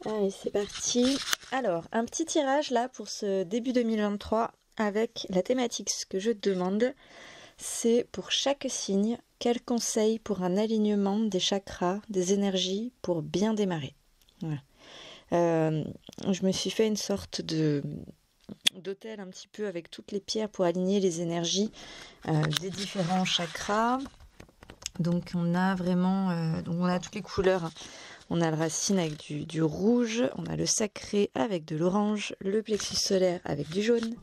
Allez, c'est parti. Alors, un petit tirage là pour ce début 2023 avec la thématique. Ce que je te demande, c'est pour chaque signe, quel conseil pour un alignement des chakras, des énergies pour bien démarrer. Voilà. Je me suis fait une sorte d'hôtel un petit peu avec toutes les pierres pour aligner les énergies des différents chakras. Donc on a vraiment, on a toutes les couleurs. On a le racine avec du rouge, on a le sacré avec de l'orange, le plexus solaire avec du jaune.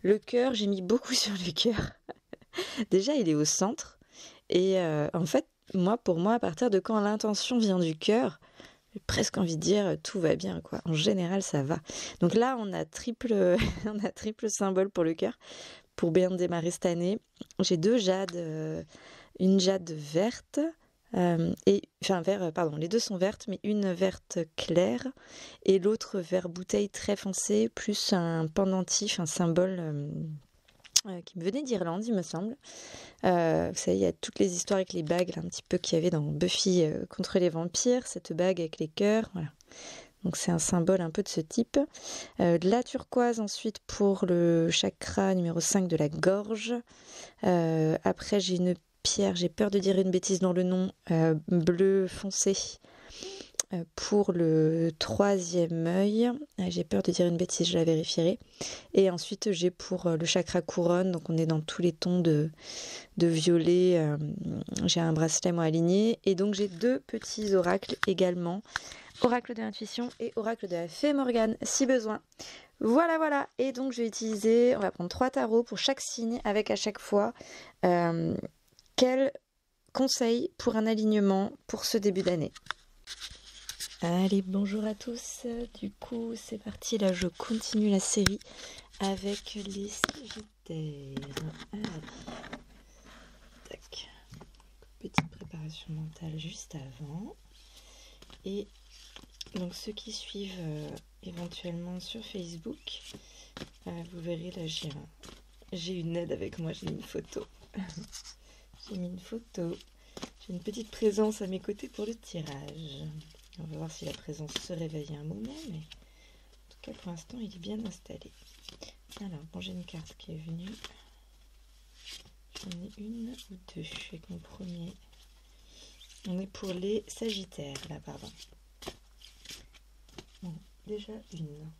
Le cœur, j'ai mis beaucoup sur le cœur. Déjà, il est au centre. Et en fait, pour moi, à partir de quand l'intention vient du cœur, j'ai presque envie de dire tout va bien, quoi. En général, ça va. Donc là, on a triple symbole pour le cœur pour bien démarrer cette année. J'ai deux jades, une jade verte. Les deux sont vertes, mais une verte claire et l'autre vert bouteille très foncé, plus un pendentif, un symbole qui me venait d'Irlande, il me semble. Vous savez, il y a toutes les histoires avec les bagues, là, un petit peu qu'il y avait dans Buffy contre les vampires, cette bague avec les cœurs, voilà. Donc c'est un symbole un peu de ce type. De la turquoise ensuite pour le chakra numéro 5 de la gorge. Après j'ai une pierre, j'ai peur de dire une bêtise dans le nom, bleu foncé pour le troisième œil. J'ai peur de dire une bêtise, je la vérifierai. Et ensuite j'ai pour le chakra couronne, donc on est dans tous les tons de violet. J'ai un bracelet moi aligné et donc j'ai deux petits oracles également. Oracle de l'intuition et oracle de la fée Morgane si besoin. Voilà. Et donc je vais utiliser, on va prendre 3 tarots pour chaque signe avec à chaque fois quel conseil pour un alignement pour ce début d'année. Allez, bonjour à tous. Du coup, c'est parti. Là, je continue la série avec les Sagittaires. Allez. Tac. Petite préparation mentale juste avant. Et donc ceux qui suivent éventuellement sur Facebook, vous verrez là j'ai une aide avec moi, j'ai mis une photo. J'ai une petite présence à mes côtés pour le tirage. On va voir si la présence se réveille à un moment, mais en tout cas pour l'instant il est bien installé. Alors, bon, j'ai une carte qui est venue. J'en ai une ou deux avec mon premier. On est pour les Sagittaires là, pardon. Bon, déjà une.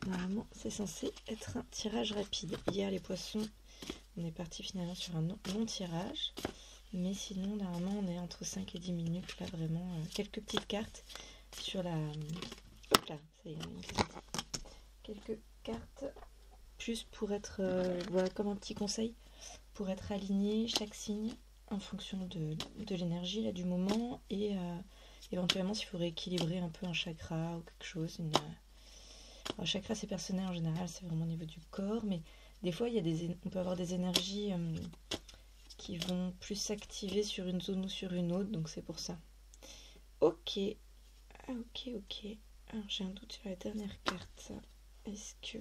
Normalement, c'est censé être un tirage rapide. Hier, les poissons, on est parti finalement sur un long tirage. Mais sinon, normalement, on est entre 5 et 10 minutes. Là, vraiment, quelques petites cartes sur la... Hop là, ça y est, quelques cartes. Plus pour être... voilà, comme un petit conseil. Pour être aligné chaque signe en fonction de l'énergie là, du moment. Et éventuellement, s'il faut rééquilibrer un peu un chakra ou quelque chose. Alors, chakra, c'est personnel en général, c'est vraiment au niveau du corps. Mais des fois, on peut avoir des énergies... qui vont plus s'activer sur une zone ou sur une autre, donc c'est pour ça. Ok. Alors j'ai un doute sur la dernière carte. Est-ce que...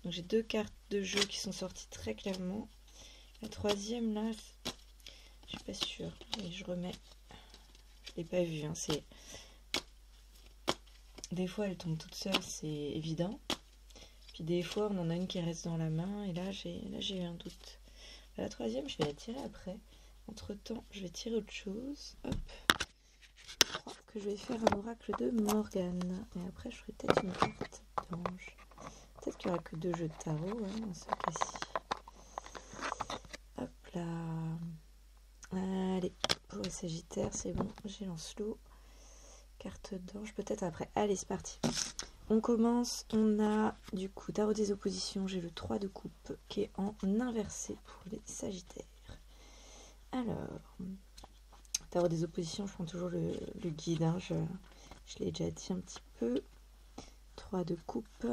Donc j'ai deux cartes de jeu qui sont sorties très clairement. La troisième là, je suis pas sûre. Et je remets... Je l'ai pas vue, hein. C'est... Des fois elle tombe toute seule, c'est évident. Puis des fois on en a une qui reste dans la main, et là j'ai eu un doute. La troisième, je vais la tirer après. Entre temps, je vais tirer autre chose. Hop. Je crois que je vais faire un oracle de Morgane. Et après, je ferai peut-être une carte d'ange. Peut-être qu'il n'y aura que 2 jeux de tarot dans ce cas-ci. Hop là. Allez, pour les Sagittaires, c'est bon. J'ai Lancelot. Carte d'ange, peut-être après. Allez, c'est parti. On commence, on a du coup tarot des oppositions, j'ai le 3 de coupe qui est en inversé pour les Sagittaires. Alors, tarot des oppositions, je prends toujours le guide, hein, je l'ai déjà dit un petit peu. 3 de coupe,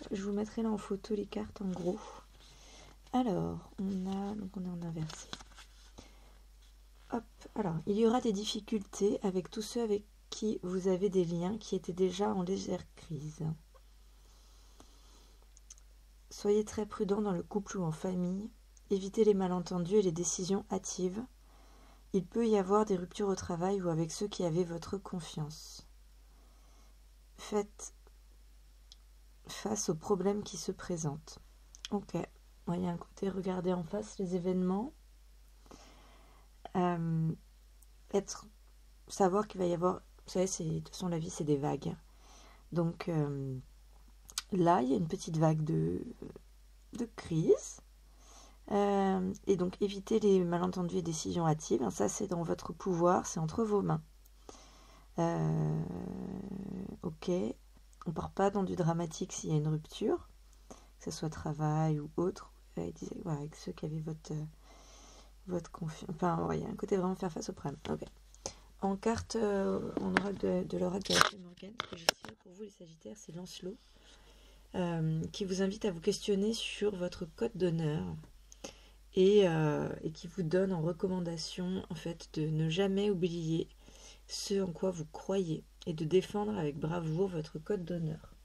je vous mettrai là en photo les cartes en gros. Alors, donc on est en inversé. Hop, alors, il y aura des difficultés avec tous ceux avec qui vous avez des liens qui étaient déjà en légère crise. Soyez très prudent dans le couple ou en famille. Évitez les malentendus et les décisions hâtives. Il peut y avoir des ruptures au travail ou avec ceux qui avaient votre confiance. faites face aux problèmes qui se présentent. Ok, il y a un côté regarder en face les événements, savoir qu'il va y avoir, vous savez, de toute façon la vie c'est des vagues. Donc là il y a une petite vague de crise. Et donc éviter les malentendus et décisions hâtives, ça c'est dans votre pouvoir, c'est entre vos mains. Ok, on part pas dans du dramatique s'il y a une rupture, que ce soit travail ou autre, avec ceux qui avaient votre confiance. Enfin, il y a un côté vraiment faire face au problème. Ok. En carte, on aura de l'oracle de Morgane, que je tire pour vous les Sagittaires, c'est Lancelot, qui vous invite à vous questionner sur votre code d'honneur. Et qui vous donne en recommandation en fait de ne jamais oublier ce en quoi vous croyez et de défendre avec bravoure votre code d'honneur.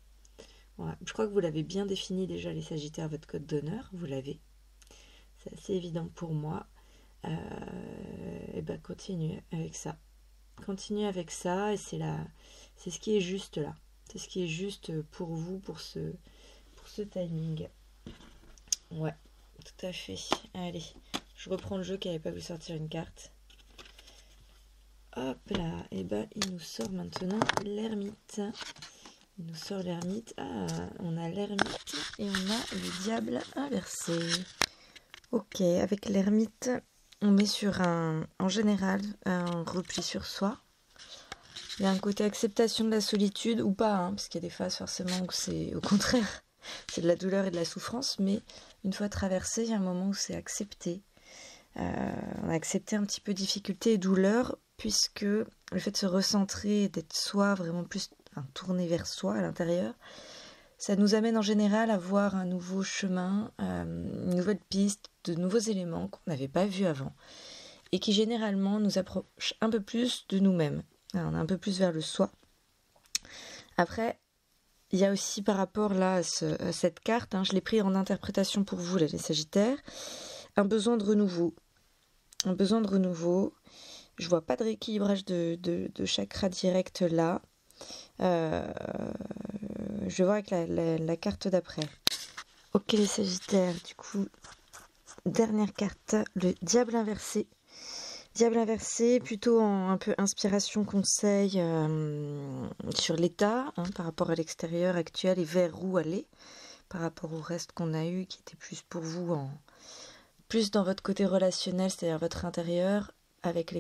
Voilà. Je crois que vous l'avez bien défini déjà les Sagittaires, votre code d'honneur, vous l'avez. C'est assez évident pour moi. Et ben continuez avec ça. Continuez avec ça et c'est ce qui est juste là. C'est ce qui est juste pour vous, pour ce timing. Ouais. Tout à fait. Allez, je reprends le jeu qui n'avait pas voulu sortir une carte. Hop là. Et ben, il nous sort maintenant l'ermite. Il nous sort l'ermite. Ah, on a l'ermite et on a le diable inversé. Ok, avec l'ermite, on est sur en général, un repli sur soi. Il y a un côté acceptation de la solitude ou pas, parce qu'il y a des phases forcément où c'est au contraire. C'est de la douleur et de la souffrance, mais une fois traversé, il y a un moment où c'est accepté. On a accepté un petit peu difficulté et douleur, puisque le fait de se recentrer et d'être soi, vraiment plus tourné vers soi à l'intérieur, ça nous amène en général à voir un nouveau chemin, une nouvelle piste, de nouveaux éléments qu'on n'avait pas vus avant, et qui généralement nous approchent un peu plus de nous-mêmes. Alors, on est un peu plus vers le soi. Après, il y a aussi par rapport là à cette carte, je l'ai pris en interprétation pour vous, là, les Sagittaires, un besoin de renouveau. Un besoin de renouveau. Je vois pas de rééquilibrage de chakra direct là. Je vais voir avec la carte d'après. Ok les Sagittaires, du coup, dernière carte, le diable inversé. Diable inversé, plutôt en un peu inspiration, conseil sur l'état, par rapport à l'extérieur actuel et vers où aller, par rapport au reste qu'on a eu, qui était plus pour vous, plus dans votre côté relationnel, c'est-à-dire votre intérieur, avec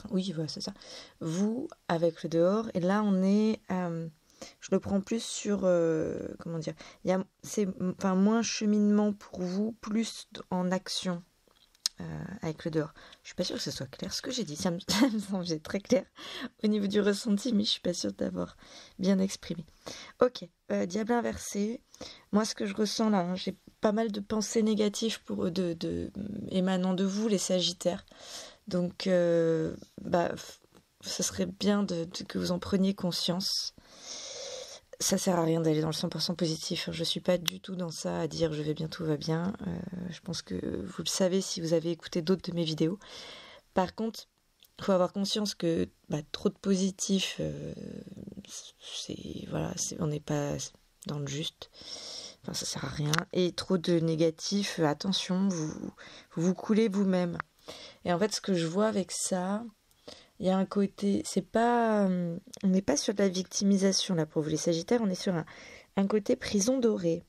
oui, voilà, c'est ça, vous avec le dehors, et là on est, je le prends plus sur, comment dire, c'est moins cheminement pour vous, plus en action. Avec le dehors. Je suis pas sûre que ce soit clair ce que j'ai dit, ça me semble très clair au niveau du ressenti, mais je suis pas sûre d'avoir bien exprimé. Ok, diable inversé. Moi ce que je ressens là, j'ai pas mal de pensées négatives émanant de vous les Sagittaires. Donc ce serait bien que vous en preniez conscience. Ça sert à rien d'aller dans le 100% positif. Je suis pas du tout dans ça à dire je vais bien, tout va bien. Je pense que vous le savez si vous avez écouté d'autres de mes vidéos. Par contre, il faut avoir conscience que trop de positif, on n'est pas dans le juste. Enfin, ça sert à rien. Et trop de négatif, attention, vous coulez vous-même. Et en fait, ce que je vois avec ça, il y a un côté, on n'est pas sur de la victimisation là pour vous les Sagittaires, on est sur un côté prison dorée.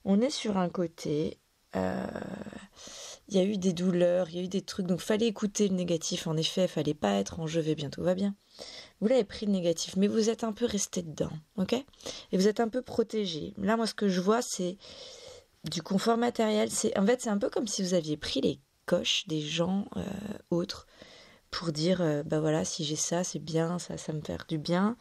On est sur un côté, il y a eu des douleurs, il y a eu des trucs, donc fallait écouter le négatif, en effet, fallait pas être en je vais bien, tout va bien. Vous l'avez pris le négatif, mais vous êtes un peu resté dedans, ok? Et vous êtes un peu protégé. Là, moi, ce que je vois, c'est du confort matériel. En fait, c'est un peu comme si vous aviez pris les coches des gens autres, pour dire, voilà, si j'ai ça, c'est bien, ça me fait du bien.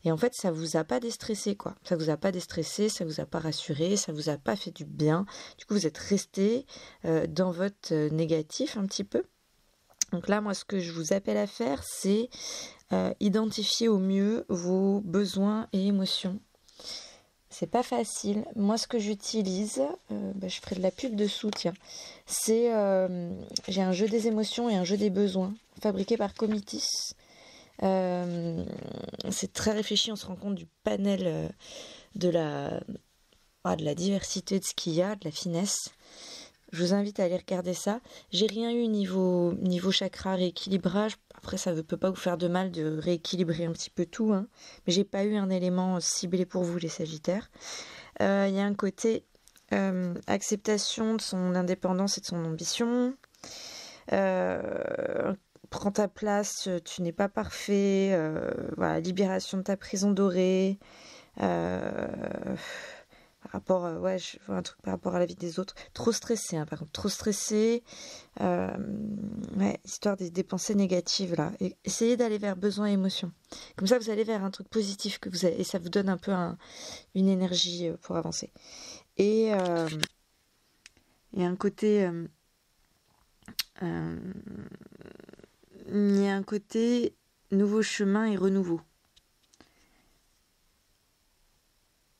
Et en fait, ça vous a pas déstressé, quoi. Ça vous a pas déstressé, ça vous a pas rassuré, ça vous a pas fait du bien. Du coup, vous êtes resté dans votre négatif un petit peu. Donc là, moi, ce que je vous appelle à faire, c'est identifier au mieux vos besoins et émotions. C'est pas facile. Moi, ce que j'utilise, je ferai de la pub dessous, tiens. C'est, j'ai un jeu des émotions et un jeu des besoins, fabriqué par Comitis. C'est très réfléchi, on se rend compte du panel de de la diversité de ce qu'il y a, de la finesse. Je vous invite à aller regarder ça. J'ai rien eu niveau chakra rééquilibrage. Après, ça ne peut pas vous faire de mal de rééquilibrer un petit peu tout, hein. Mais j'ai pas eu un élément ciblé pour vous, les Sagittaires. Il y a un côté acceptation de son indépendance et de son ambition. Prends ta place, tu n'es pas parfait. Voilà, libération de ta prison dorée. Par rapport, je vois un truc par rapport à la vie des autres. Trop stressé, hein, par contre, trop stressé. Histoire des pensées négatives là. Et essayez d'aller vers besoin et émotion. Comme ça, vous allez vers un truc positif que vous avez, et ça vous donne un peu une énergie pour avancer. Et un côté, il y a un côté nouveau chemin et renouveau.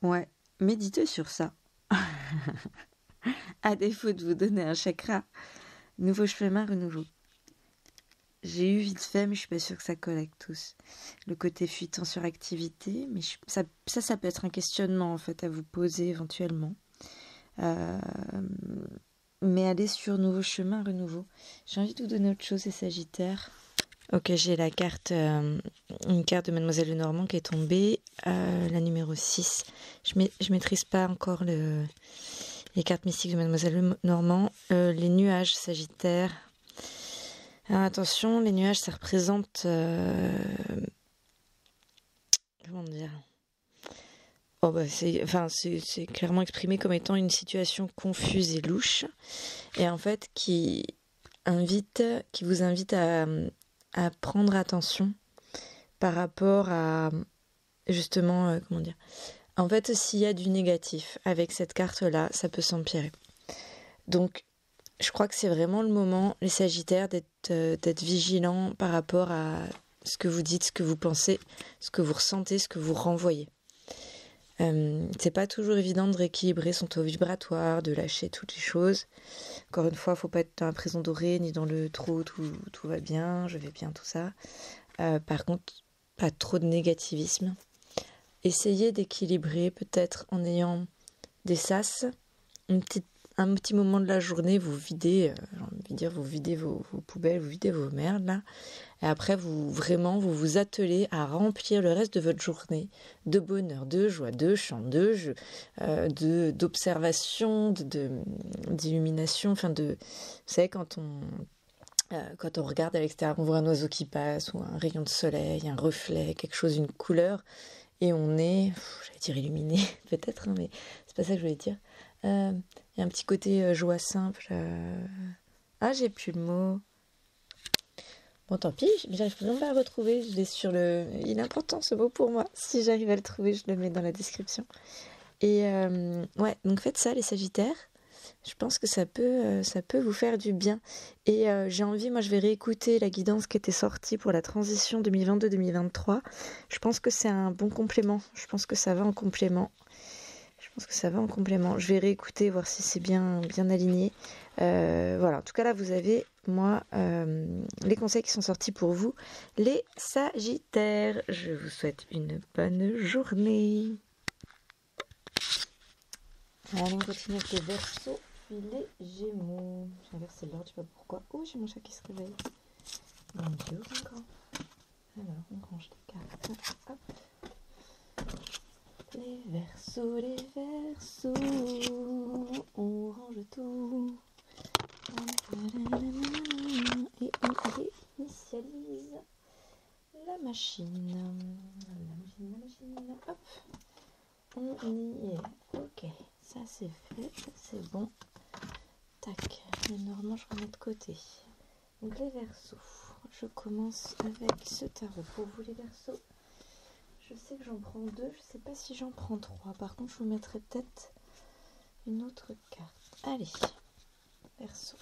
Ouais. Méditez sur ça. À défaut de vous donner un chakra, nouveau chemin, renouveau. J'ai eu vite fait, mais je suis pas sûre que ça colle avec tous. Le côté fuite en suractivité, mais ça peut être un questionnement en fait à vous poser éventuellement. Mais aller sur nouveau chemin, renouveau. J'ai envie de vous donner autre chose, les Sagittaires. Ok, j'ai la carte, une carte de Mademoiselle Lenormand qui est tombée, la numéro 6. Je maîtrise pas encore les cartes mystiques de Mademoiselle Lenormand. Les nuages Sagittaires. Alors, attention, les nuages, ça représente... comment dire ? Oh bah c'est clairement exprimé comme étant une situation confuse et louche. Et en fait, qui vous invite à prendre attention par rapport à justement, comment dire, en fait s'il y a du négatif avec cette carte là, ça peut s'empirer. Donc je crois que c'est vraiment le moment, les Sagittaires, d'être vigilants par rapport à ce que vous dites, ce que vous pensez, ce que vous ressentez, ce que vous renvoyez. C'est pas toujours évident de rééquilibrer son taux vibratoire, de lâcher toutes les choses. Encore une fois, faut pas être dans la prison dorée, ni dans le trop, tout va bien, je vais bien, tout ça. Par contre, pas trop de négativisme. Essayez d'équilibrer, peut-être en ayant des sas, un petit moment de la journée, vous videz, j'ai envie de dire, vous videz vos poubelles, vous videz vos merdes, là. Et après, vous vous attelez à remplir le reste de votre journée de bonheur, de joie, de chant, de jeu, d'observation, d'illumination. Enfin, vous savez, quand on regarde à l'extérieur, on voit un oiseau qui passe, ou un rayon de soleil, un reflet, quelque chose, une couleur, et on est, j'allais dire illuminé, peut-être, hein, mais c'est pas ça que je voulais dire. Il y a un petit côté joie simple. Ah, j'ai plus le mot. Bon, tant pis, j'arrive vraiment pas à le retrouver. Je l'ai sur le... Il est important ce mot pour moi. Si j'arrive à le trouver, je le mets dans la description. Et ouais, donc faites ça, les Sagittaires. Je pense que ça peut vous faire du bien. Et j'ai envie, moi je vais réécouter la guidance qui était sortie pour la transition 2022-2023. Je pense que c'est un bon complément. Je pense que ça va en complément. Je vais réécouter, voir si c'est bien aligné. Voilà, en tout cas là vous avez, moi, les conseils qui sont sortis pour vous, les Sagittaires. Je vous souhaite une bonne journée. Allez, on continue avec les Verseaux, puis les Gémeaux. J'ai inversé l'ordre, je sais pas pourquoi. Oh, j'ai mon chat qui se réveille. Mon Dieu, encore. Alors, on range les cartes. Hop. Les Verseaux, on range tout. Et on initialise la machine. Hop. On y est. Ok, ça c'est fait, ça c'est bon. Tac, les Normands, je remets de côté. Donc les Verseaux. Je commence avec ce tarot. Pour vous les Verseaux, je sais que j'en prends 2, je sais pas si j'en prends 3. Par contre, je vous mettrai peut-être une autre carte. Allez, Verseau.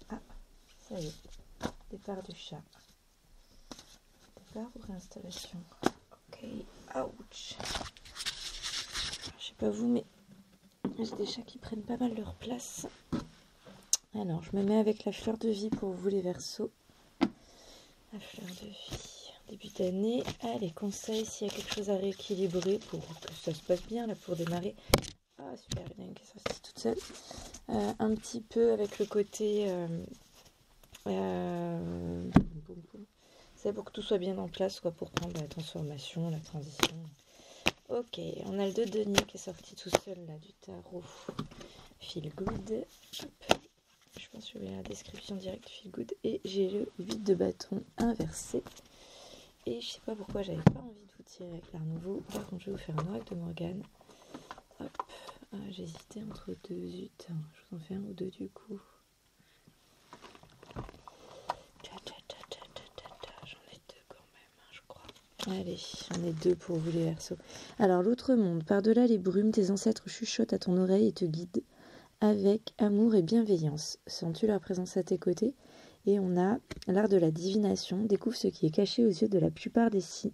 Ah, ça y est. Départ du chat. Départ ou réinstallation. Ok, ouch. Je sais pas vous, mais j'ai des chats qui prennent pas mal leur place. Alors, je me mets avec la fleur de vie pour vous les Verseaux. La fleur de vie. début d'année. Allez, conseils s'il y a quelque chose à rééquilibrer pour que ça se passe bien là pour démarrer. Ah super, il y en a une qui est sortie toute seule. Un petit peu avec le côté... c'est pour que tout soit bien en place, quoi, pour prendre la transformation, la transition. Ok, on a le 2 de denier qui est sorti tout seul là du tarot. Feel good. Hop. Je pense que je vais la description directe feel good. Et j'ai le 8 de bâton inversé. Et je sais pas pourquoi j'avais pas envie de vous tirer avec l'art nouveau. Par contre, je vais vous faire un oracle de Morgane. Hop. J'hésitais entre deux. Zut. Je vous en fais un ou deux du coup. J'en ai deux quand même, je crois. Allez, j'en ai deux pour vous les Verseaux. Alors, l'autre monde. Par-delà les brumes, tes ancêtres chuchotent à ton oreille et te guident avec amour et bienveillance. Sens-tu leur présence à tes côtés? Et on a l'art de la divination. Découvre ce qui est caché aux yeux de la plupart des signes.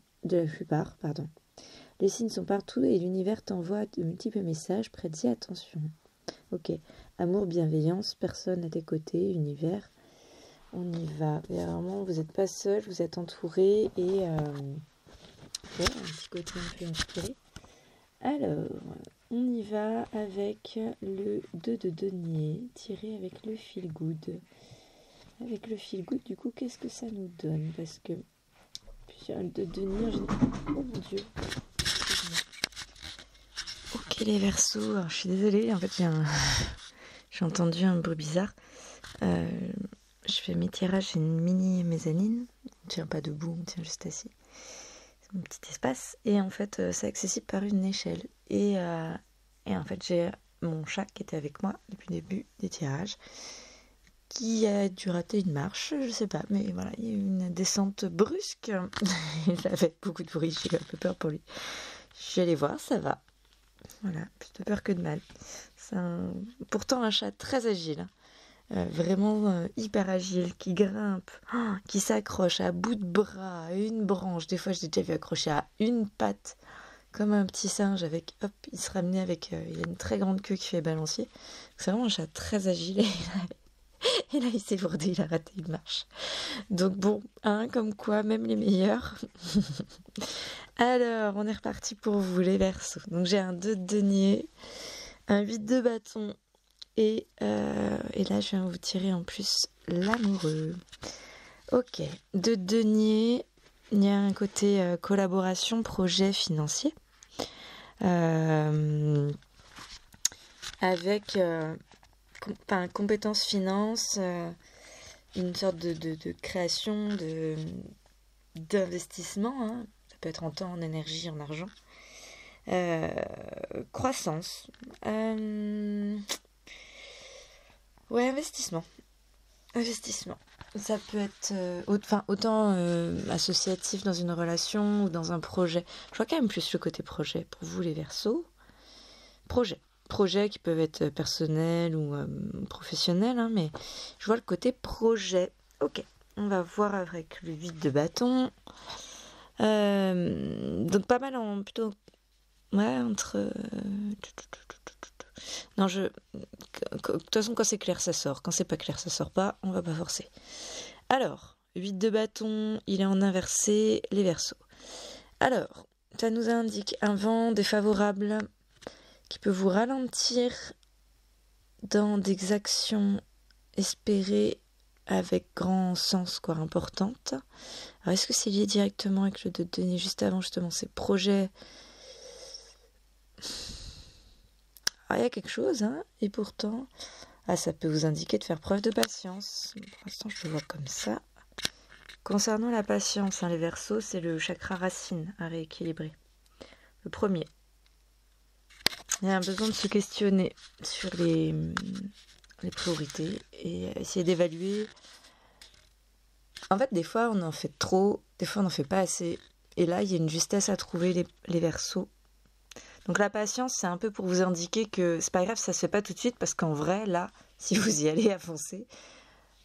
Les signes sont partout et l'univers t'envoie de multiples messages. Prête-y attention. Ok. Amour, bienveillance, personne à tes côtés, univers. On y va. Vraiment, vous n'êtes pas seul, vous êtes entouré et un petit côté un peu inspiré. Alors, on y va avec le 2 de denier, tiré avec le feel good. Avec le feel good, du coup, qu'est-ce que ça nous donne? Parce que, puis le 2 de denier, oh mon Dieu. Ok, les Verseaux, alors, je suis désolée, en fait, j'ai entendu un bruit bizarre. Je fais mes tirages, j'ai une mini mezzanine. On ne tient pas debout, on tient juste assis. C'est mon petit espace. Et en fait, c'est accessible par une échelle. Et en fait, j'ai mon chat qui était avec moi depuis le début des tirages, qui a dû rater une marche, je sais pas. Mais voilà, il y a eu une descente brusque. Il avait beaucoup de bruit, j'ai eu un peu peur pour lui. Je suis allée voir, ça va. Voilà, plus de peur que de mal. C'est pourtant un chat très agile. Vraiment hyper agile, qui grimpe, qui s'accroche à bout de bras, à une branche. Des fois, je l'ai déjà vu accroché à une patte, comme un petit singe, avec, hop, il se ramenait avec, il a une très grande queue qui fait balancier. C'est vraiment un chat très agile. Et là, il s'est bourdé, il a raté une marche. Donc bon, comme quoi, même les meilleurs. Alors, on est reparti pour vous, les Verseaux. Donc j'ai un 2 de denier, un 8 de bâton, et là, je viens vous tirer en plus l'amoureux. Ok, de denier, il y a un côté collaboration, projet financier. Avec compétences finance, une sorte de création, d'investissement. Hein. Ça peut être en temps, en énergie, en argent. Croissance. Ouais, investissement. Ça peut être autant associatif dans une relation ou dans un projet. Je vois quand même plus le côté projet pour vous, les Verseaux. Projets qui peuvent être personnels ou professionnels, hein, mais je vois le côté projet. Ok, on va voir avec le 8 de bâton. Donc pas mal plutôt... Ouais, entre... Non, de toute façon, quand c'est clair, ça sort. Quand c'est pas clair, ça sort pas. On va pas forcer. Alors, 8 de bâton, il est en inversé, les Verseaux. Alors, ça nous indique un vent défavorable qui peut vous ralentir dans des actions espérées avec grand sens, quoi, importantes. Alors, est-ce que c'est lié directement avec le 2 de denier juste avant, justement, ces projets? Il y a quelque chose, hein, et pourtant, ça peut vous indiquer de faire preuve de patience. Pour l'instant, je le vois comme ça. Concernant la patience, les Verseaux, c'est le chakra racine à rééquilibrer. Le premier. Il y a un besoin de se questionner sur les priorités et essayer d'évaluer. En fait, des fois, on en fait trop, des fois, on n'en fait pas assez. Et là, il y a une justesse à trouver, les Verseaux. Donc la patience, c'est un peu pour vous indiquer que c'est pas grave, ça se fait pas tout de suite, parce qu'en vrai, là, si vous y allez à foncer,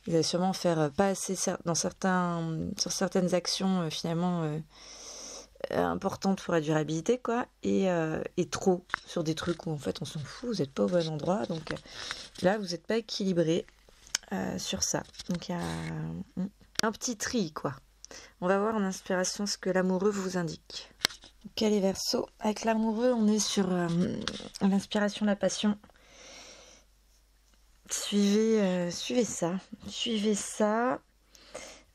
vous allez sûrement faire pas assez sur certaines actions finalement importantes pour la durabilité, quoi, et trop sur des trucs où en fait on s'en fout, vous n'êtes pas au bon endroit, donc là vous n'êtes pas équilibré sur ça. Donc il y a un petit tri, quoi. On va voir en inspiration ce que l'amoureux vous indique. Ok les Verseaux, avec l'amoureux, on est sur l'inspiration, la passion. Suivez ça. Suivez ça.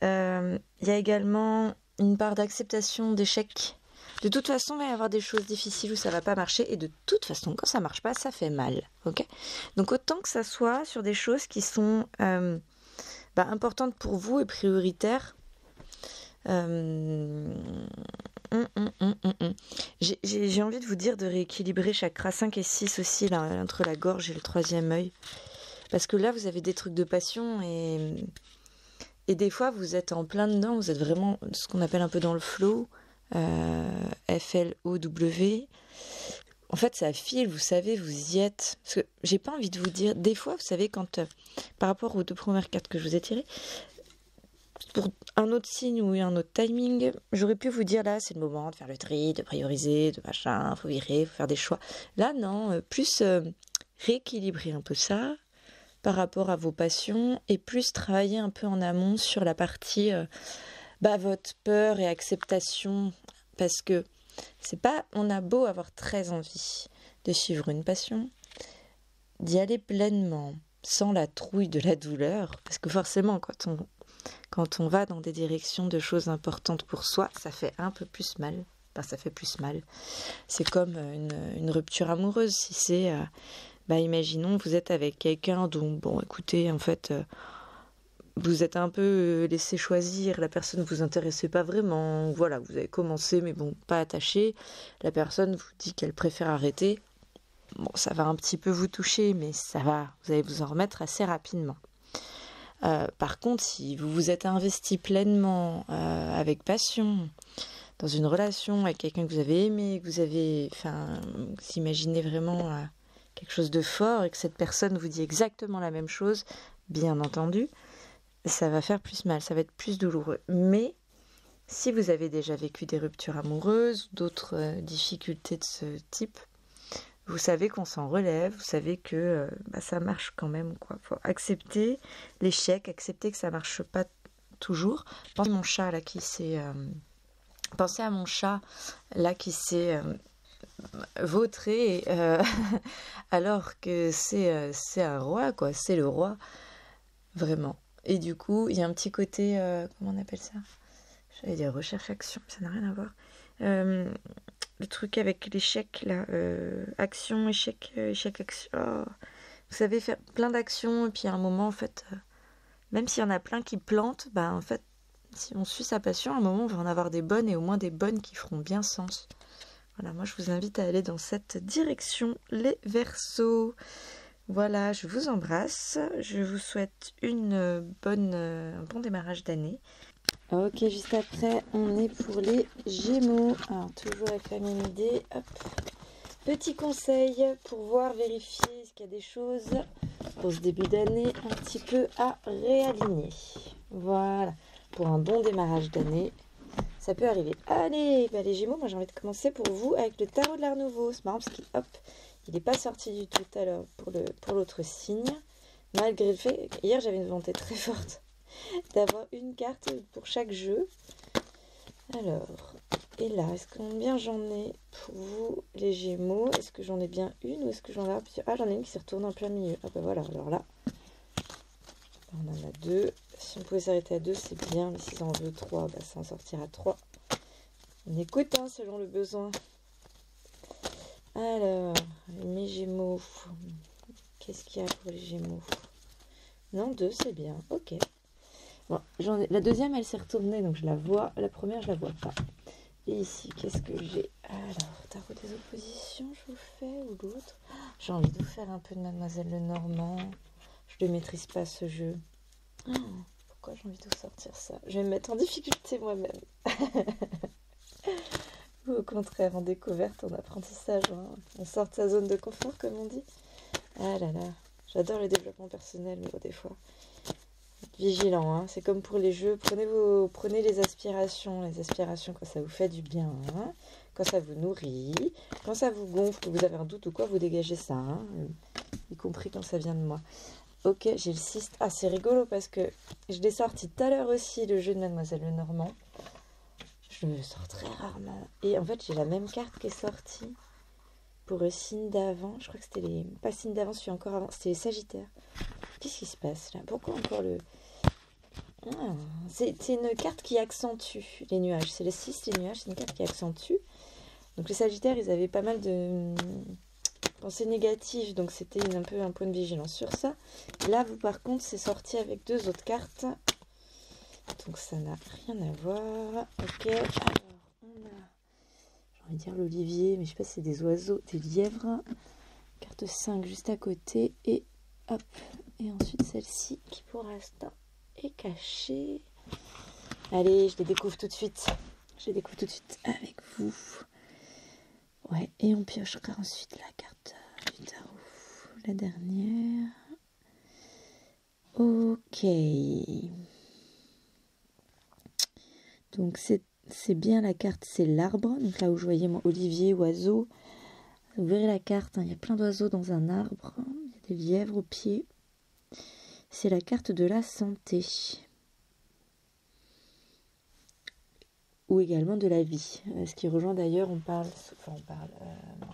Il y a également une part d'acceptation d'échec. De toute façon, il va y avoir des choses difficiles où ça va pas marcher. Et de toute façon, quand ça marche pas, ça fait mal. Ok ? Donc autant que ça soit sur des choses qui sont importantes pour vous et prioritaires. J'ai envie de vous dire de rééquilibrer chakra 5 et 6 aussi, là, entre la gorge et le troisième œil. Parce que là, vous avez des trucs de passion et des fois, vous êtes en plein dedans. Vous êtes vraiment ce qu'on appelle un peu dans le flow. F-L-O-W. En fait, ça file, vous savez, vous y êtes. Parce que j'ai pas envie de vous dire... Des fois, vous savez, quand par rapport aux 2 premières cartes que je vous ai tirées, pour un autre signe ou un autre timing, j'aurais pu vous dire là, c'est le moment de faire le tri, de prioriser, de machin, faut virer, faut faire des choix. Là, non, plus rééquilibrer un peu ça par rapport à vos passions et plus travailler un peu en amont sur la partie votre peur et acceptation, parce que c'est pas, on a beau avoir très envie de suivre une passion, d'y aller pleinement, sans la trouille de la douleur, parce que forcément quand on va dans des directions de choses importantes pour soi, ça fait un peu plus mal. Enfin, ça fait plus mal. C'est comme une rupture amoureuse. Si c'est, imaginons, vous êtes avec quelqu'un dont, écoutez, en fait, vous êtes un peu laissé choisir, la personne ne vous intéressait pas vraiment, voilà, vous avez commencé, mais bon, pas attaché. La personne vous dit qu'elle préfère arrêter. Bon, ça va un petit peu vous toucher, mais ça va, vous allez vous en remettre assez rapidement. Par contre, si vous vous êtes investi pleinement, avec passion, dans une relation avec quelqu'un que vous avez aimé, que vous avez, vous imaginez vraiment quelque chose de fort et que cette personne vous dit exactement la même chose, bien entendu, ça va faire plus mal, ça va être plus douloureux. Mais si vous avez déjà vécu des ruptures amoureuses, d'autres difficultés de ce type, vous savez qu'on s'en relève, vous savez que ça marche quand même, quoi. Faut accepter l'échec, accepter que ça marche pas toujours. Pensez à mon chat là qui s'est vautré alors que c'est un roi, quoi. C'est le roi, vraiment. Et du coup, il y a un petit côté, comment on appelle ça ? J'allais dire recherche-action, ça n'a rien à voir. Le truc avec l'échec, là, action, échec, action. Oh. Vous savez, faire plein d'actions, et puis à un moment, en fait, même s'il y en a plein qui plantent, en fait, si on suit sa passion, à un moment, on va en avoir des bonnes, et au moins des bonnes qui feront bien sens. Voilà, moi, je vous invite à aller dans cette direction, les Verseaux. Voilà, je vous embrasse. Je vous souhaite un bon démarrage d'année. Ok, juste après, on est pour les Gémeaux. Alors, toujours avec la même idée. Hop. Petit conseil pour voir, vérifier est-ce qu'il y a des choses pour ce début d'année un petit peu à réaligner. Voilà, pour un bon démarrage d'année, ça peut arriver. Allez, les Gémeaux, moi j'ai envie de commencer pour vous avec le tarot de l'Art Nouveau. C'est marrant parce qu'il n'est pas sorti du tout à l'heure pour l'autre signe. Malgré le fait, hier j'avais une volonté très forte d'avoir une carte pour chaque jeu. Alors, et là, est-ce combien j'en ai pour vous, les Gémeaux? Est-ce que j'en ai bien une ou est-ce que j'en ai... Ah, j'en ai une qui s'est retournée en plein milieu. Ah voilà, alors là, on en a 2. Si on pouvait s'arrêter à 2, c'est bien. Mais si ça en veut 3, ça en sortira 3. On écoute, selon le besoin. Alors, mes Gémeaux. Qu'est-ce qu'il y a pour les Gémeaux? Non, 2, c'est bien. Ok. Bon, la deuxième, elle s'est retournée, donc je la vois. La première, je la vois pas. Et ici, qu'est-ce que j'ai? Alors, tarot des oppositions, je vous fais, ou l'autre? J'ai envie de vous faire un peu de Mademoiselle Lenormand. Je ne maîtrise pas, ce jeu. Pourquoi j'ai envie de vous sortir ça? Je vais me mettre en difficulté moi-même. Ou au contraire, en découverte, en apprentissage. On sort de sa zone de confort, comme on dit. Ah là là, j'adore le développement personnel, mais des fois... Vigilant, c'est comme pour les jeux, prenez les aspirations quand ça vous fait du bien, quand ça vous nourrit, quand ça vous gonfle, que vous avez un doute ou quoi, vous dégagez ça, y compris quand ça vient de moi. Ok, j'ai le 6. Ah, c'est rigolo parce que je l'ai sorti tout à l'heure aussi, le jeu de Mademoiselle Lenormand. Je le sors très rarement. Et en fait, j'ai la même carte qui est sortie pour le signe d'avant. Je crois que c'était les... Pas le signe d'avant, celui encore avant. C'était les Sagittaires. Qu'est-ce qui se passe là? Pourquoi encore le... Ah, c'est une carte qui accentue les nuages. C'est le 6, les nuages, c'est une carte qui accentue. Donc les Sagittaires, ils avaient pas mal de pensées négatives. Donc c'était un peu un point de vigilance sur ça. Là, vous, par contre, c'est sorti avec 2 autres cartes. Donc ça n'a rien à voir. Ok, alors on a... J'ai envie de dire l'olivier, mais je sais pas si c'est des oiseaux, des lièvres. Carte 5 juste à côté. Et hop. Et ensuite celle-ci qui pour l'instant est cachée. Allez, je les découvre tout de suite. Je les découvre tout de suite avec vous. Ouais, et on piochera ensuite la carte du tarot. La dernière. Ok. Donc c'est bien la carte, c'est l'arbre. Donc là où je voyais moi, olivier, oiseau. Vous verrez la carte, hein, il y a plein d'oiseaux dans un arbre. Il y a des lièvres au pied. C'est la carte de la santé. Ou également de la vie. Ce qui rejoint d'ailleurs, on parle, il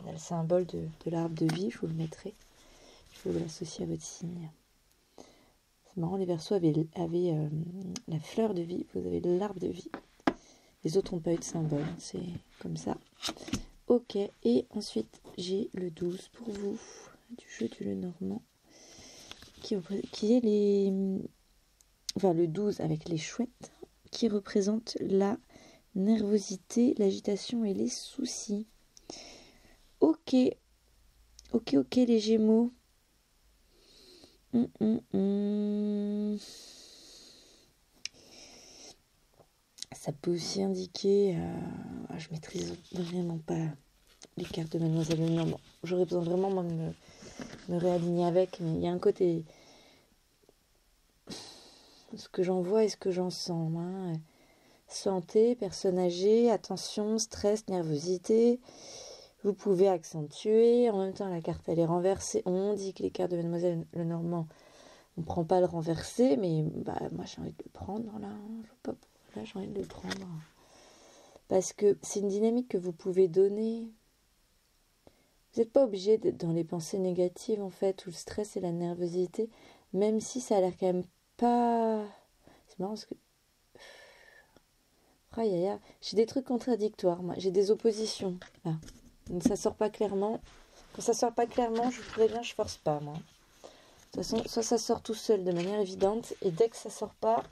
y a le symbole de l'arbre de vie, je vous le mettrai. Je vais l'associer à votre signe. C'est marrant, les Verseaux avaient la fleur de vie, vous avez l'arbre de vie. Les autres n'ont pas eu de symbole, c'est comme ça. Ok, et ensuite j'ai le 12 pour vous, du jeu du Lenormand, qui est le 12 avec les chouettes, qui représente la nervosité, l'agitation et les soucis. Ok, les Gémeaux. Ça peut aussi indiquer... je maîtrise vraiment pas les cartes de Mademoiselle Lenormand. J'aurais besoin vraiment de me réaligner avec, mais il y a un côté... Ce que j'en vois et ce que j'en sens. Hein. Santé, personne âgée, attention, stress, nervosité. Vous pouvez accentuer. En même temps, la carte, elle est renversée. On dit que les cartes de Mademoiselle Lenormand, on ne prend pas le renverser, mais moi, j'ai envie de le prendre, là. Là, j'ai envie de le prendre. Parce que c'est une dynamique que vous pouvez donner. Vous n'êtes pas obligé d'être dans les pensées négatives, en fait, ou le stress et la nervosité, même si ça a l'air quand même pas... C'est marrant parce que... J'ai des trucs contradictoires, moi. J'ai des oppositions, là. Donc ça sort pas clairement. Quand ça sort pas clairement, je vous préviens, je force pas, moi. De toute façon, soit ça sort tout seul de manière évidente, et dès que ça sort pas,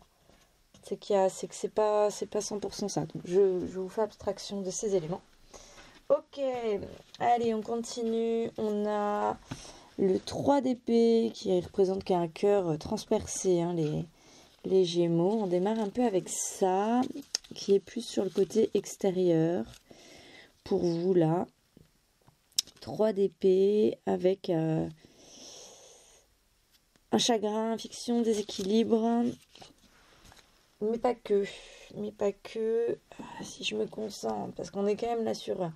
c'est que c'est pas 100% ça. Donc je vous fais abstraction de ces éléments. Ok, allez, on continue. On a le 3 d'épée qui représente un cœur transpercé, hein, les Gémeaux. On démarre un peu avec ça, qui est plus sur le côté extérieur. Pour vous, là. 3 d'épée avec un chagrin, fiction, déséquilibre. Mais pas que. Si je me concentre, parce qu'on est quand même là sur...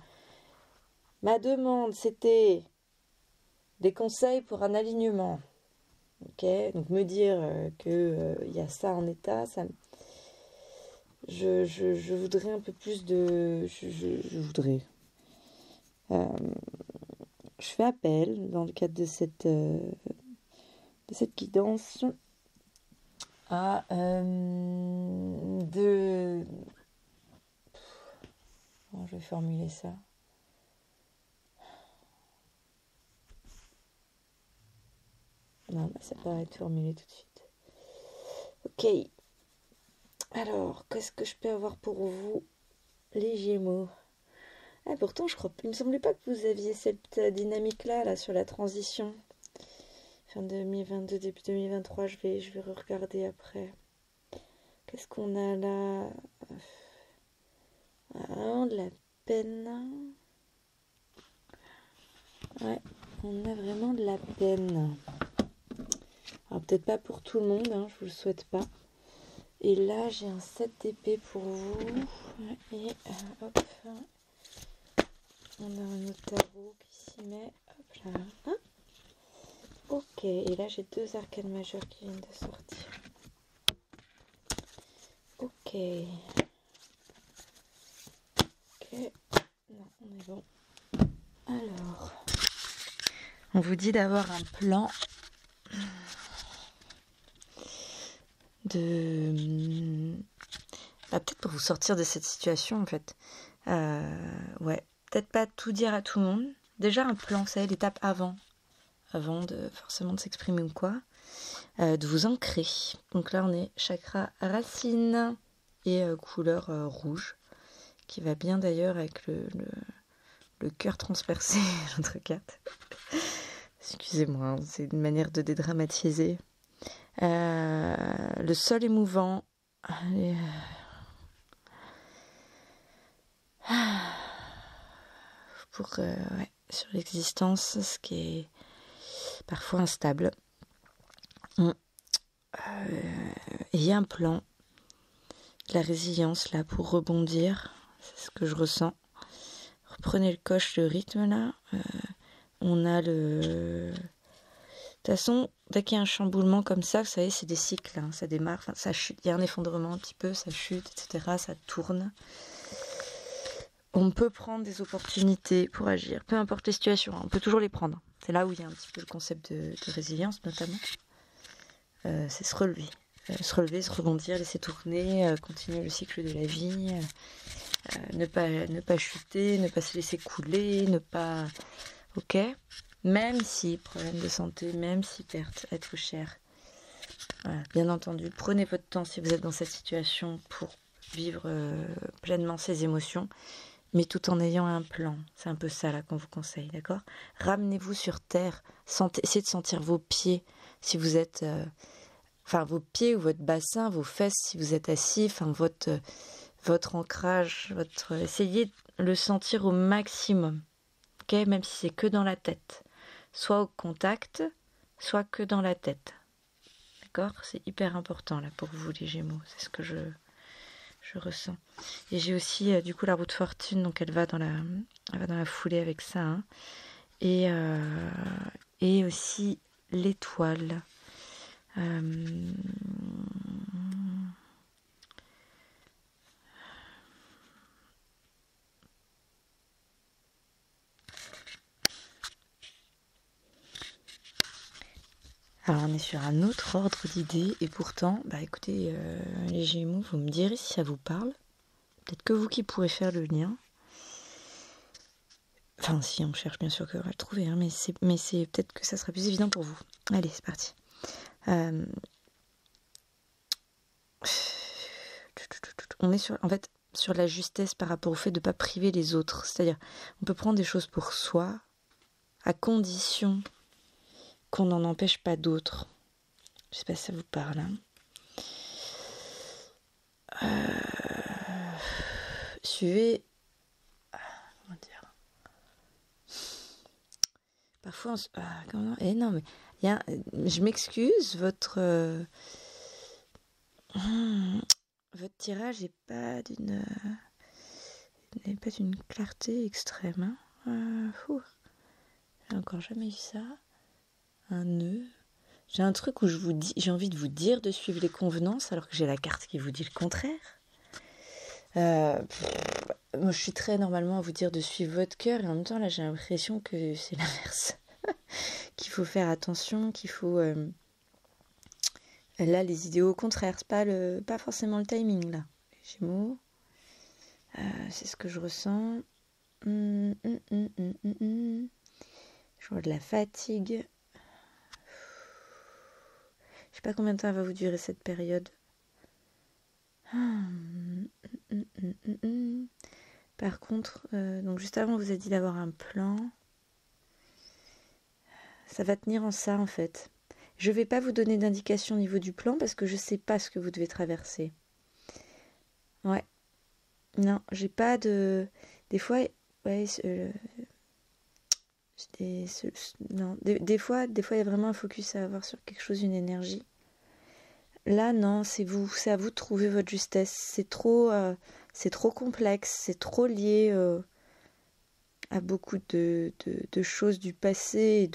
Ma demande, c'était des conseils pour un alignement. Ok, donc me dire que y a ça en état, ça... Je voudrais un peu plus de... Je voudrais... je fais appel dans le cadre de cette guidance à comment je vais formuler ça. Non, ça paraît être formulé tout de suite. Ok. Alors, qu'est-ce que je peux avoir pour vous, les Gémeaux? Ah, pourtant, il me semblait pas que vous aviez cette dynamique-là, là, sur la transition. Fin 2022, début 2023, je vais regarder après. Qu'est-ce qu'on a là? Ah, de la peine. Ouais, on a vraiment de la peine. Alors, peut-être pas pour tout le monde, hein, je vous le souhaite pas. Et là, j'ai un 7 d'épée pour vous. Et hop. On a un autre tarot qui s'y met. Hop là. Hein, Ok, et là j'ai 2 arcanes majeures qui viennent de sortir. Ok. Ok. Non, on est bon. Alors, on vous dit d'avoir un plan de... peut-être pour vous sortir de cette situation en fait. Ouais, peut-être pas tout dire à tout le monde. Déjà un plan, ça l'étape avant de forcément de s'exprimer ou quoi. De vous ancrer. Donc là on est chakra racine et couleur rouge, qui va bien d'ailleurs avec le cœur transpercé, l'autre carte. Excusez-moi, hein, c'est une manière de dédramatiser. Le sol est mouvant. Allez. Pour sur l'existence, ce qui est parfois instable. Il y a un plan, de la résilience là pour rebondir, c'est ce que je ressens. Reprenez le coche, le rythme là. On a le... De toute façon, dès qu'il y a un chamboulement comme ça, vous savez, c'est des cycles, hein, ça démarre, enfin, ça chute, il y a un effondrement un petit peu, ça chute, etc., ça tourne. On peut prendre des opportunités pour agir, peu importe les situations, on peut toujours les prendre. C'est là où il y a un petit peu le concept de résilience notamment. C'est se relever, se rebondir, laisser tourner, continuer le cycle de la vie, ne pas chuter, ne pas se laisser couler, ne pas... Ok, même si problème de santé, même si perte, être cher. Voilà, bien entendu, prenez votre temps si vous êtes dans cette situation pour vivre pleinement ces émotions, mais tout en ayant un plan. C'est un peu ça là qu'on vous conseille, d'accord? Ramenez-vous sur terre, essayez de sentir vos pieds si vous êtes... Enfin, vos pieds ou votre bassin, vos fesses si vous êtes assis, enfin votre ancrage, essayez de le sentir au maximum. Okay, même si c'est que dans la tête, soit au contact, soit que dans la tête. D'accord? C'est hyper important là pour vous les Gémeaux, c'est ce que je ressens. Et j'ai aussi du coup la roue de fortune, donc elle va dans la foulée avec ça, hein. Et aussi l'étoile. Alors on est sur un autre ordre d'idées et pourtant, écoutez, les Gémeaux, vous me direz si ça vous parle. Peut-être que vous qui pourrez faire le lien. Enfin, si on cherche bien sûr qu'on va le trouver, hein, mais c'est peut-être que ça sera plus évident pour vous. Allez, c'est parti. On est sur la justesse par rapport au fait de ne pas priver les autres. C'est-à-dire, on peut prendre des choses pour soi, à condition qu'on n'en empêche pas d'autres. Je sais pas si ça vous parle. Hein. Suivez... Comment dire? Parfois, comment... non, mais... je m'excuse, votre tirage n'est pas d'une clarté extrême. Hein. J'ai encore jamais eu ça. Un nœud. J'ai un truc où j'ai envie de vous dire de suivre les convenances alors que j'ai la carte qui vous dit le contraire. Moi, je suis très normalement à vous dire de suivre votre cœur et en même temps, là, j'ai l'impression que c'est l'inverse. Qu'il faut faire attention, qu'il faut... Là, les idéaux au contraire, c'est pas forcément le timing, là. Les Gémeaux, c'est ce que je ressens. Je vois de la fatigue. Je sais pas combien de temps va vous durer cette période. Par contre, donc juste avant, on vous a dit d'avoir un plan. Ça va tenir en ça, en fait. Je ne vais pas vous donner d'indication au niveau du plan parce que je ne sais pas ce que vous devez traverser. Ouais. Non, j'ai pas de... Des fois... Ouais, non, des fois, il y a vraiment un focus à avoir sur quelque chose, une énergie. Là, non, c'est à vous de trouver votre justesse. C'est trop complexe, c'est trop lié à beaucoup de choses du passé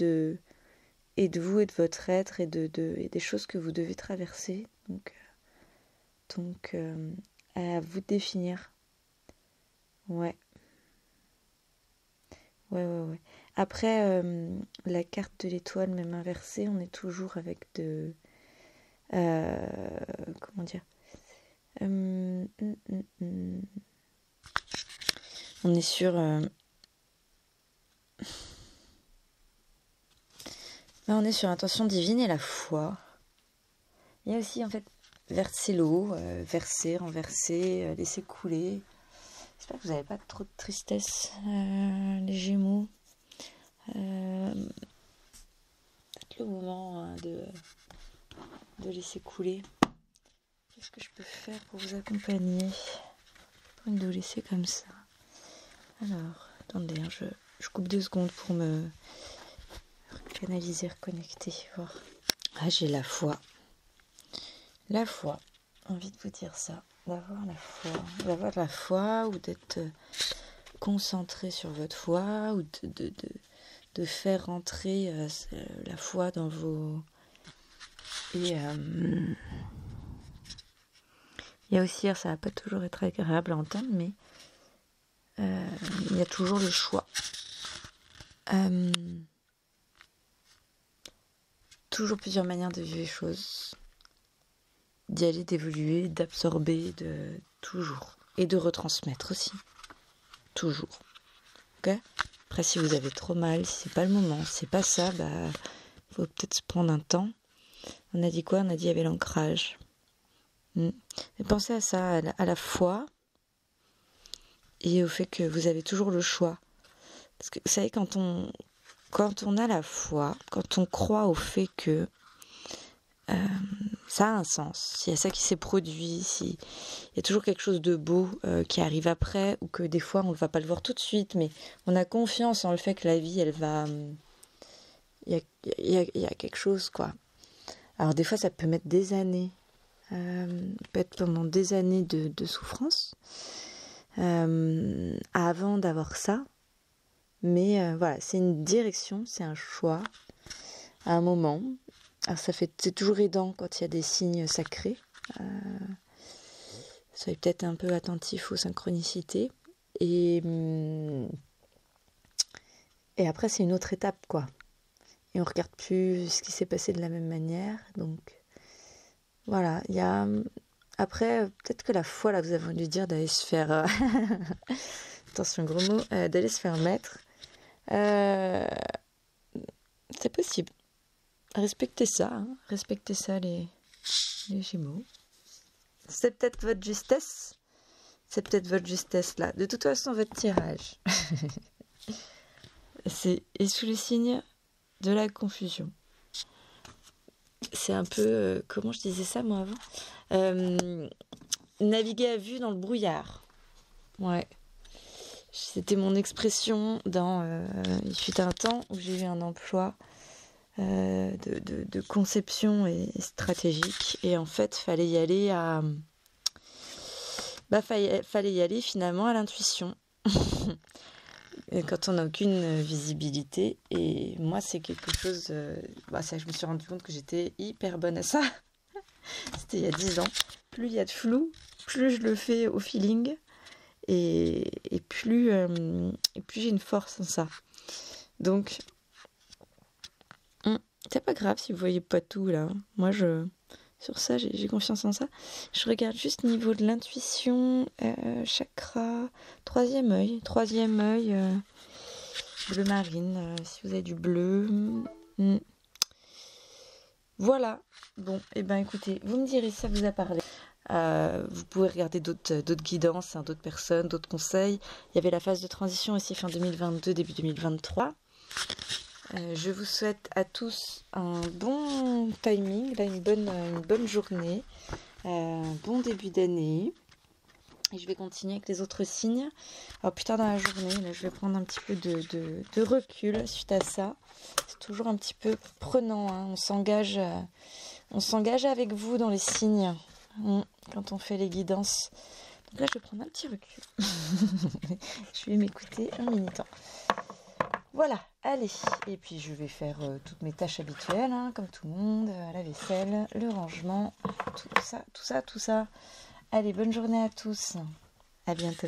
et de vous et de votre être et et des choses que vous devez traverser. Donc à vous de définir. Ouais. Ouais. Après, la carte de l'étoile, même inversée, on est toujours avec comment dire On est sur... on est sur l'intention divine et la foi. Il y a aussi, en fait, verser l'eau, verser, renverser, laisser couler. J'espère que vous n'avez pas trop de tristesse, les Gémeaux. Peut-être le moment de laisser couler. Qu'est-ce que je peux faire pour vous accompagner? Pour me laisser comme ça. Alors, attendez, je coupe 2 secondes pour me canaliser, reconnecter, voir. Ah, j'ai la foi. La foi. Envie de vous dire ça. D'avoir la foi. D'avoir de la foi ou d'être concentré sur votre foi ou de faire rentrer la foi dans vos... Et il y a aussi, ça va pas toujours être agréable à entendre, mais il y a toujours le choix. Toujours plusieurs manières de vivre les choses, d'y aller, d'évoluer, d'absorber, toujours. Et de retransmettre aussi. Toujours. Ok ? Après, si vous avez trop mal, si c'est pas le moment, si c'est pas ça, faut peut-être se prendre un temps. On a dit quoi ? On a dit il y avait l'ancrage. Mais pensez à ça, à la foi et au fait que vous avez toujours le choix. Parce que vous savez, quand on a la foi, quand on croit au fait que ça a un sens, s'il y a ça qui s'est produit, s'il y a toujours quelque chose de beau qui arrive après, ou que des fois on ne va pas le voir tout de suite, mais on a confiance en le fait que la vie, elle va... Il y a quelque chose, quoi. Alors des fois, ça peut mettre des années, peut être pendant des années de souffrance, avant d'avoir ça. Mais voilà, c'est une direction, c'est un choix, à un moment. Alors c'est toujours aidant quand il y a des signes sacrés. Soyez peut-être un peu attentif aux synchronicités. Et après, c'est une autre étape, quoi. Et on ne regarde plus ce qui s'est passé de la même manière. Donc, voilà. Il y a... Après, peut-être que la foi, là, vous avez envie de dire d'aller se faire... attention, gros mot. D'aller se faire mettre. C'est possible. Respectez ça. Hein. Respectez ça, les Gémeaux. C'est peut-être votre justesse. C'est peut-être votre justesse, là. De toute façon, votre tirage. Et sous les signes de la confusion. C'est un peu... comment je disais ça, moi, avant naviguer à vue dans le brouillard. Ouais. C'était mon expression il fut un temps où j'ai eu un emploi de conception et stratégique. Et en fait, fallait y aller fallait y aller finalement à l'intuition. Quand on n'a aucune visibilité. Et moi, c'est quelque chose... ça, je me suis rendu compte que j'étais hyper bonne à ça. C'était il y a 10 ans. Plus il y a de flou, plus je le fais au feeling. Et plus j'ai une force en ça. Donc, c'est pas grave si vous voyez pas tout là. Moi, sur ça, j'ai confiance en ça. Je regarde juste au niveau de l'intuition, chakra, troisième œil, bleu marine, si vous avez du bleu. Voilà. Bon, et écoutez, vous me direz si ça vous a parlé. Vous pouvez regarder d'autres guidances, hein, d'autres personnes, d'autres conseils. Il y avait la phase de transition aussi fin 2022, début 2023. Je vous souhaite à tous un bon timing, là, une bonne journée, un bon début d'année. Et je vais continuer avec les autres signes. Alors plus tard dans la journée, là, je vais prendre un petit peu de recul suite à ça. C'est toujours un petit peu prenant, hein. On s'engage avec vous dans les signes. Quand on fait les guidances. Donc là, je vais prendre un petit recul. Je vais m'écouter un mini temps. Voilà. Allez, et puis je vais faire toutes mes tâches habituelles, hein, comme tout le monde, la vaisselle, le rangement, tout ça. Allez, bonne journée à tous. À bientôt.